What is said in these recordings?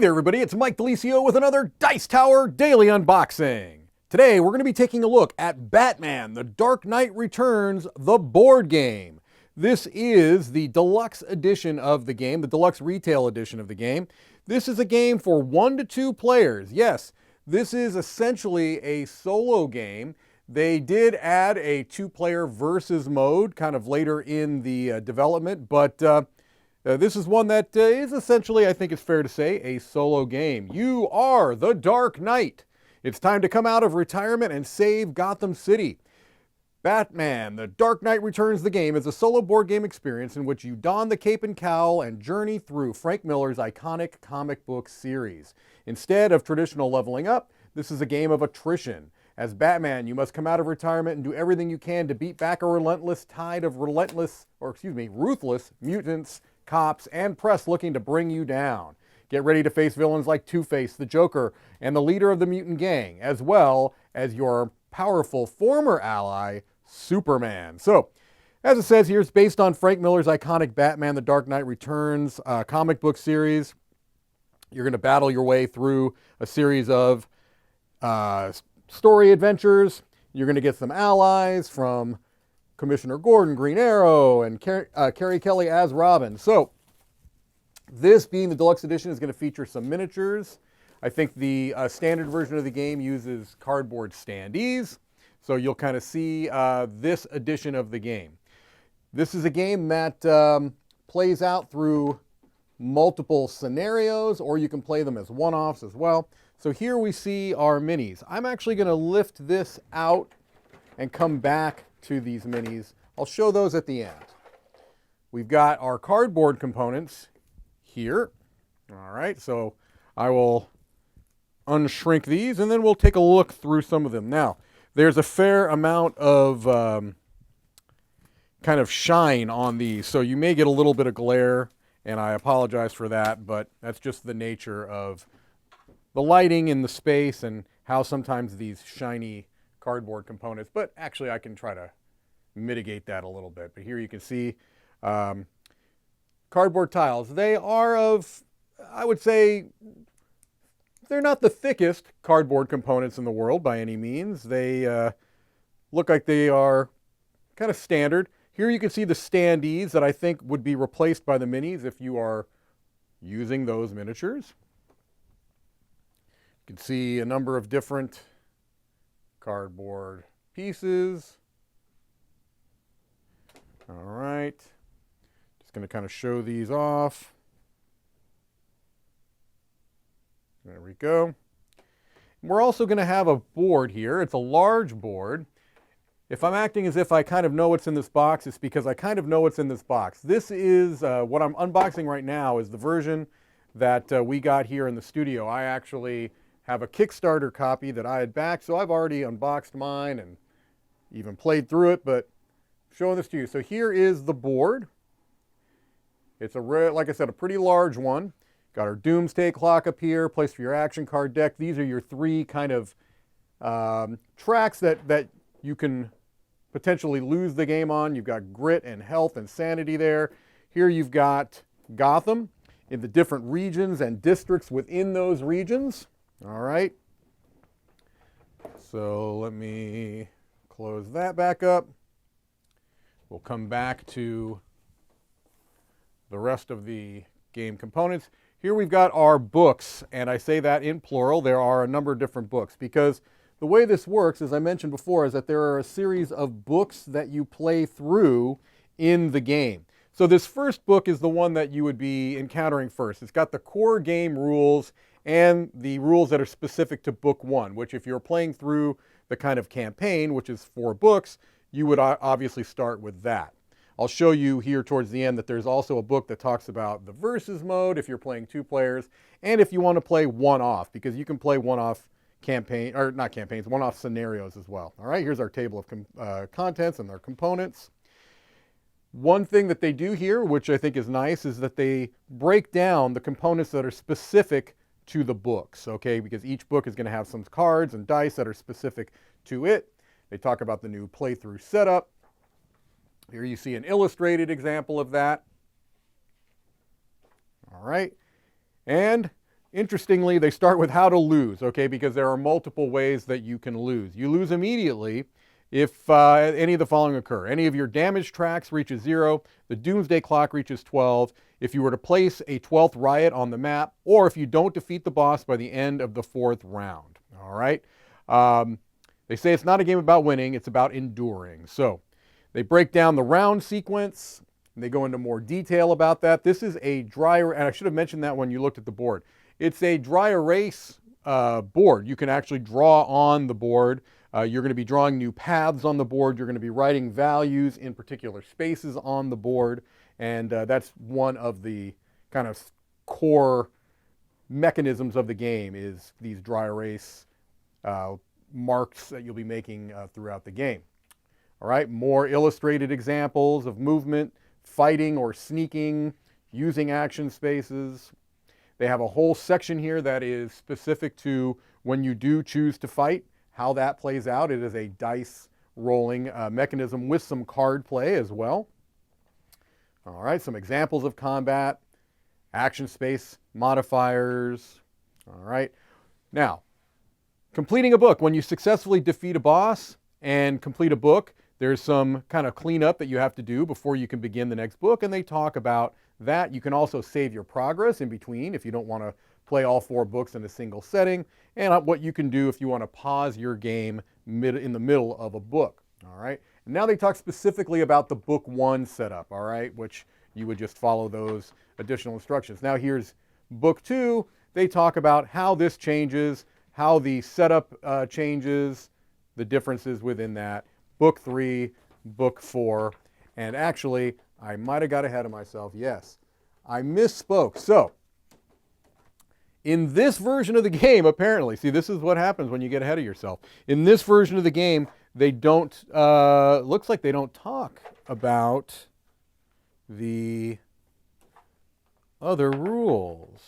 there, everybody. It's Mike Delisio with another Dice Tower Daily Unboxing. Today, we're going to be taking a look at Batman: The Dark Knight Returns, the board game. This is the deluxe edition of the game, the deluxe retail edition of the game. This is a game for 1 to 2 players. Yes, this is essentially a solo game. They did add a 2-player versus mode kind of later in the development, but this is one that is essentially, I think it's fair to say, a solo game. You are the Dark Knight. It's time to come out of retirement and save Gotham City. Batman: The Dark Knight Returns, the game is a solo board game experience in which you don the cape and cowl and journey through Frank Miller's iconic comic book series. Instead of traditional leveling up, this is a game of attrition. As Batman, you must come out of retirement and do everything you can to beat back a relentless tide of ruthless mutants, cops, and press looking to bring you down. Get ready to face villains like Two-Face, the Joker, and the leader of the mutant gang, as well as your powerful former ally, Superman. So, as it says here, it's based on Frank Miller's iconic Batman: The Dark Knight Returns comic book series. You're going to battle your way through a series of story adventures. You're going to get some allies from Commissioner Gordon, Green Arrow, and Carrie Kelly as Robin. So, this being the deluxe edition is going to feature some miniatures. I think the standard version of the game uses cardboard standees. So you'll kind of see this edition of the game. This is a game that plays out through multiple scenarios, or you can play them as one-offs as well. So here we see our minis. I'm actually going to lift this out and come back to these minis. I'll show those at the end. We've got our cardboard components here. All right, so I will unshrink these and then we'll take a look through some of them. Now, there's a fair amount of kind of shine on these, so you may get a little bit of glare, and I apologize for that, but that's just the nature of the lighting in the space and how sometimes these shiny cardboard components, but actually I can try to mitigate that a little bit. But here you can see cardboard tiles. They are of, I would say, they're not the thickest cardboard components in the world by any means. They look like they are kind of standard. Here you can see the standees that I think would be replaced by the minis if you are using those miniatures. You can see a number of different cardboard pieces. All right. Just going to kind of show these off. There we go. We're also going to have a board here. It's a large board. If I'm acting as if I kind of know what's in this box, it's because I kind of know what's in this box. This is what I'm unboxing right now is the version that we got here in the studio. I actually have a Kickstarter copy that I had backed, so I've already unboxed mine and even played through it, but I'm showing this to you. So here is the board. It's like I said, a pretty large one. Got our Doomsday Clock up here, place for your action card deck. These are your 3 kind of tracks that you can potentially lose the game on. You've got grit and health and sanity there. Here you've got Gotham in the different regions and districts within those regions. All right. So let me close that back up. We'll come back to the rest of the game components. Here we've got our books, and I say that in plural. There are a number of different books because the way this works, as I mentioned before, is that there are a series of books that you play through in the game. So this first book is the one that you would be encountering first. It's got the core game rules and the rules that are specific to book 1, which if you're playing through the kind of campaign, which is 4 books, you would obviously start with that. I'll show you here towards the end that there's also a book that talks about the versus mode if you're playing 2 players, and if you want to play one-off, because you can play one-off campaign, or not campaigns, one-off scenarios as well. All right, here's our table of contents and their components. One thing that they do here, which I think is nice, is that they break down the components that are specific to the books, okay, because each book is going to have some cards and dice that are specific to it. They talk about the new playthrough setup. Here you see an illustrated example of that. All right. And interestingly, they start with how to lose, okay, because there are multiple ways that you can lose. You lose immediately if any of the following occur. Any of your damage tracks reaches 0, the doomsday clock reaches 12, if you were to place a 12th riot on the map, or if you don't defeat the boss by the end of the 4th round. All right? They say it's not a game about winning, it's about enduring. So they break down the round sequence, and they go into more detail about that. This is a dry, and I should have mentioned that when you looked at the board. It's a dry erase board. You can actually draw on the board. You're going to be drawing new paths on the board. You're going to be writing values in particular spaces on the board. And that's one of the kind of core mechanisms of the game, is these dry erase marks that you'll be making throughout the game. All right, more illustrated examples of movement, fighting or sneaking, using action spaces. They have a whole section here that is specific to when you do choose to fight, how that plays out. It is a dice rolling mechanism with some card play as well. All right, some examples of combat, action space modifiers. All right, now, completing a book. When you successfully defeat a boss and complete a book, there's some kind of cleanup that you have to do before you can begin the next book, and they talk about that. You can also save your progress in between if you don't want to play all 4 books in a single setting, and what you can do if you want to pause your game in the middle of a book. All right. And now they talk specifically about the book 1 setup, all right, which you would just follow those additional instructions. Now here's book 2. They talk about how this changes, how the setup changes, the differences within that. Book 3, book 4, and actually, I might have got ahead of myself. Yes, I misspoke. So, in this version of the game, apparently, see, this is what happens when you get ahead of yourself. In this version of the game, they don't, looks like they don't talk about the other rules.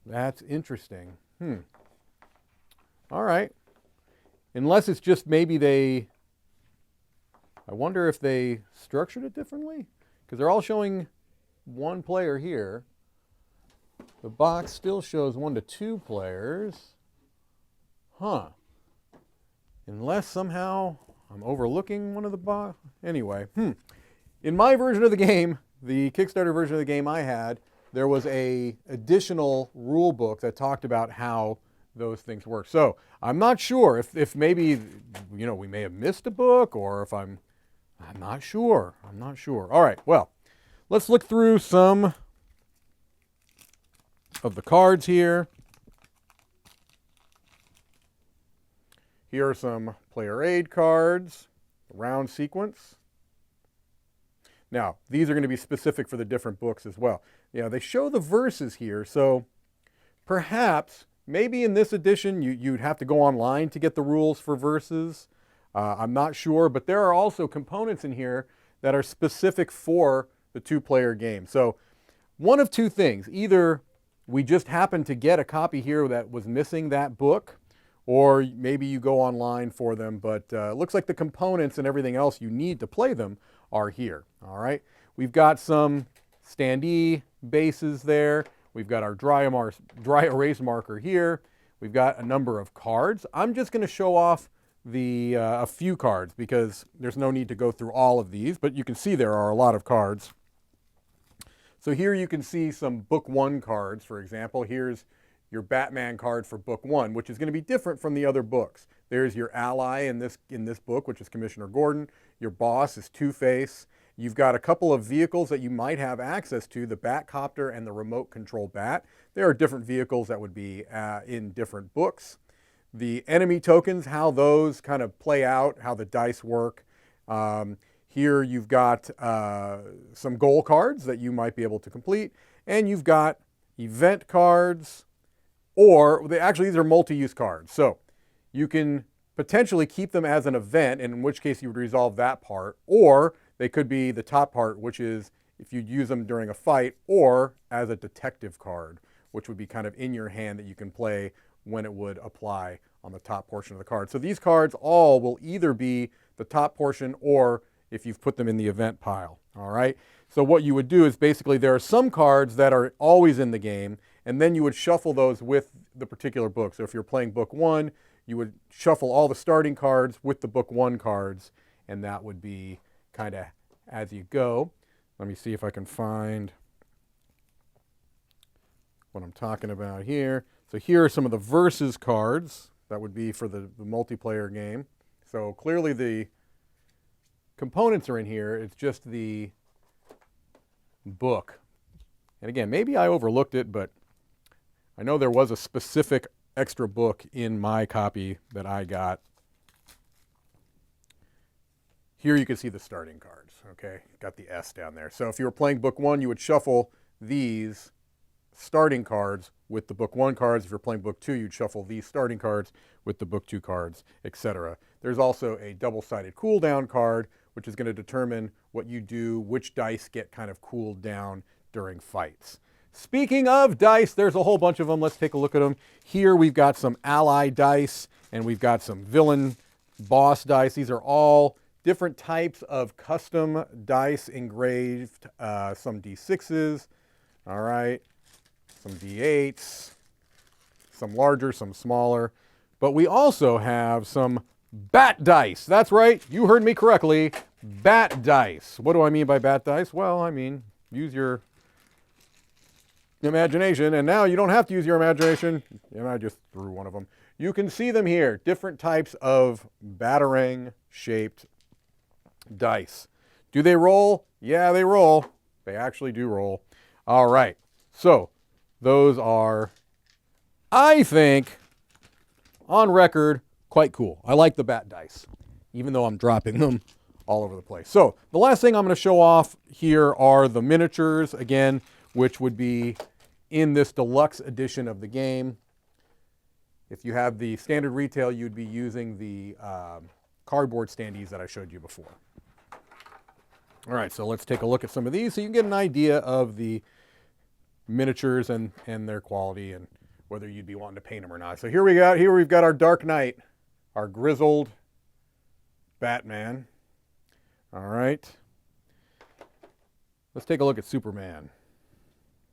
That's interesting. All right. Unless it's just maybe I wonder if they structured it differently? Because they're all showing 1 player here. The box still shows 1 to 2 players. Unless somehow I'm overlooking one of the box. Anyway, in my version of the game, the Kickstarter version of the game I had, there was a additional rule book that talked about how those things work. So I'm not sure if maybe, we may have missed a book, or if I'm not sure. All right, well, let's look through some of the cards here. Here are some player aid cards, round sequence. Now, these are going to be specific for the different books as well. They show the verses here, so perhaps maybe in this edition you'd have to go online to get the rules for verses. I'm not sure, but there are also components in here that are specific for the 2-player game. So one of 2 things: either we just happened to get a copy here that was missing that book, or maybe you go online for them, but it looks like the components and everything else you need to play them are here. All right, we've got some standee bases there. We've got our dry erase marker here. We've got a number of cards. I'm just going to show off a few cards because there's no need to go through all of these, but you can see there are a lot of cards. So here you can see some book 1 cards, for example. Here's your Batman card for book 1, which is going to be different from the other books. There's your ally in this book, which is Commissioner Gordon. Your boss is Two-Face. You've got a couple of vehicles that you might have access to, the Batcopter and the remote control bat. There are different vehicles that would be in different books. The enemy tokens, how those kind of play out, how the dice work. Here you've got some goal cards that you might be able to complete, and you've got event cards, or actually these are multi-use cards. So you can potentially keep them as an event, in which case you would resolve that part, or they could be the top part, which is if you'd use them during a fight, or as a detective card, which would be kind of in your hand that you can play when it would apply on the top portion of the card. So these cards all will either be the top portion, or if you've put them in the event pile. All right. So what you would do is basically there are some cards that are always in the game, and then you would shuffle those with the particular book. So if you're playing book 1, you would shuffle all the starting cards with the book 1 cards, and that would be kind of as you go. Let me see if I can find what I'm talking about here. So here are some of the versus cards. That would be for the multiplayer game. So clearly the components are in here. It's just the book. And again, maybe I overlooked it, but I know there was a specific extra book in my copy that I got. Here you can see the starting cards, okay? Got the S down there. So if you were playing book 1, you would shuffle these starting cards with the book 1 cards. If you're playing book 2, you'd shuffle these starting cards with the book 2 cards, etc. There's also a double-sided cooldown card, which is going to determine what you do, which dice get kind of cooled down during fights. Speaking of dice, there's a whole bunch of them. Let's take a look at them. Here we've got some ally dice, and we've got some villain boss dice. These are all different types of custom dice engraved, some D6s, all right, some D8s, some larger, some smaller. But we also have some bat dice. That's right, you heard me correctly, bat dice. What do I mean by bat dice? Well, I mean, use your imagination, and now you don't have to use your imagination. And I just threw one of them. You can see them here, different types of batarang-shaped dice. Do they roll? Yeah, they roll. They actually do roll. All right, so those are, I think, on record, quite cool. I like the bat dice, even though I'm dropping them all over the place. So the last thing I'm going to show off here are the miniatures, again, which would be in this deluxe edition of the game. If you have the standard retail, you'd be using the cardboard standees that I showed you before. All right, so let's take a look at some of these so you can get an idea of the miniatures and their quality and whether you'd be wanting to paint them or not. So here we've got our Dark Knight, our grizzled Batman. All right. Let's take a look at Superman,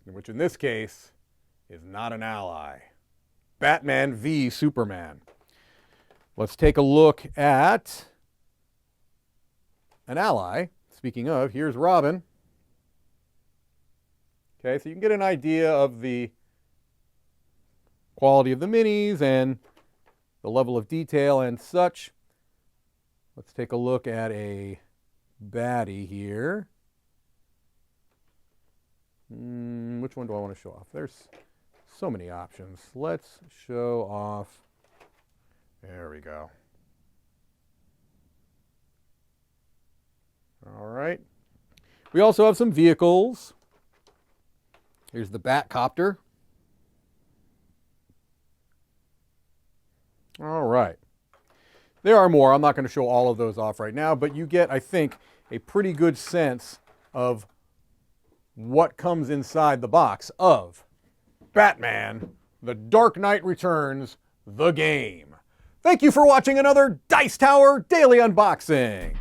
which in this case is not an ally. Batman v Superman. Let's take a look at an ally. Speaking of, here's Robin. Okay, so you can get an idea of the quality of the minis and the level of detail and such. Let's take a look at a baddie here. Which one do I want to show off? There's so many options. Let's show off. There we go. All right. We also have some vehicles. Here's the Batcopter. All right. There are more. I'm not going to show all of those off right now, but you get, I think, a pretty good sense of what comes inside the box of Batman, The Dark Knight Returns, the game. Thank you for watching another Dice Tower Daily Unboxing.